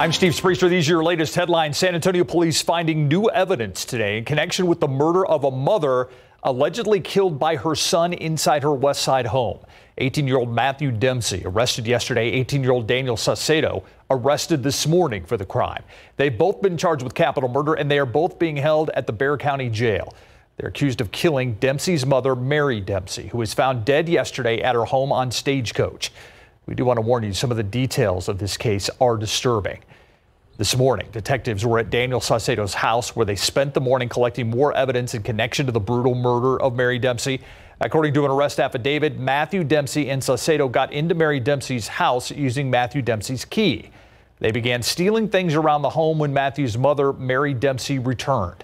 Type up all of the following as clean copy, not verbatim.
I'm Steve Spriester. These are your latest headlines. San Antonio police finding new evidence today in connection with the murder of a mother allegedly killed by her son inside her West Side home. 18-year-old Matthew Dempsey arrested yesterday. 18-year-old Daniel Saucedo arrested this morning for the crime. They've both been charged with capital murder, and they are both being held at the Bexar County Jail. They're accused of killing Dempsey's mother, Mary Dempsey, who was found dead yesterday at her home on Stagecoach. We do want to warn you, some of the details of this case are disturbing. This morning, detectives were at Daniel Saucedo's house where they spent the morning collecting more evidence in connection to the brutal murder of Mary Dempsey. According to an arrest affidavit, Matthew Dempsey and Saucedo got into Mary Dempsey's house using Matthew Dempsey's key. They began stealing things around the home when Matthew's mother, Mary Dempsey, returned.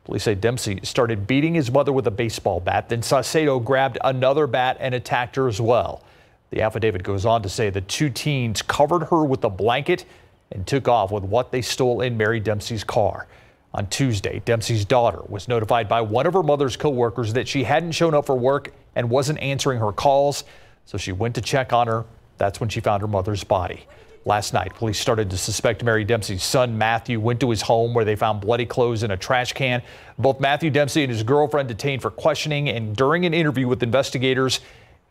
Police say Dempsey started beating his mother with a baseball bat. Then Saucedo grabbed another bat and attacked her as well. The affidavit goes on to say the two teens covered her with a blanket and took off with what they stole in Mary Dempsey's car. On Tuesday, Dempsey's daughter was notified by one of her mother's co-workers that she hadn't shown up for work and wasn't answering her calls, so she went to check on her. That's when she found her mother's body. Last night, police started to suspect Mary Dempsey's son, Matthew, went to his home where they found bloody clothes in a trash can. Both Matthew Dempsey and his girlfriend detained for questioning, and during an interview with investigators,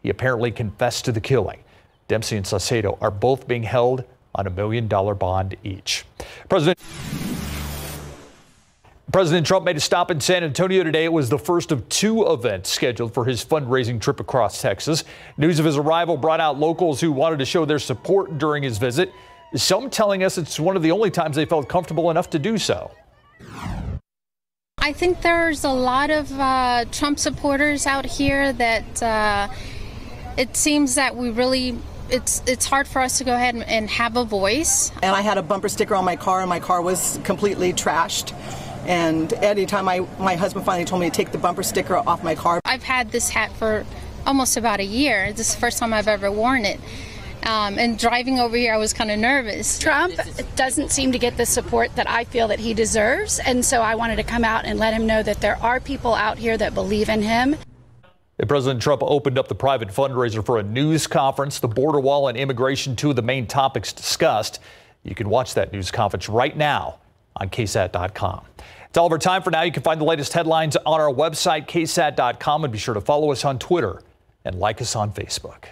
he apparently confessed to the killing. Dempsey and Saucedo are both being held on $1 million bond each. President Trump made a stop in San Antonio today. It was the first of two events scheduled for his fundraising trip across Texas. News of his arrival brought out locals who wanted to show their support during his visit. Some telling us it's one of the only times they felt comfortable enough to do so. I think there's a lot of Trump supporters out here that it seems that we really it's hard for us to go ahead and have a voice. And I had a bumper sticker on my car, and my car was completely trashed. And anytime my husband finally told me to take the bumper sticker off my car. I've had this hat for almost about a year. This is the first time I've ever worn it. And driving over here, I was kind of nervous. Trump doesn't seem to get the support that I feel that he deserves. And so I wanted to come out and let him know that there are people out here that believe in him. President Trump opened up the private fundraiser for a news conference. The border wall and immigration, two of the main topics discussed. You can watch that news conference right now on KSAT.com. It's all of our time for now. You can find the latest headlines on our website, KSAT.com, and be sure to follow us on Twitter and like us on Facebook.